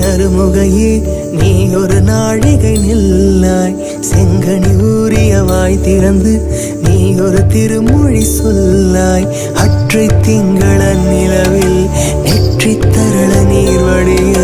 நறுமுகையே நீ ஒரு நாழிகை நில்லாய். செங்கனி ஊறிய வாய் திறந்து நீ ஒரு திருமொழி சொல்லாய். அற்றை திங்கள நிலவில் நெற்றி தரள நீர் வடிய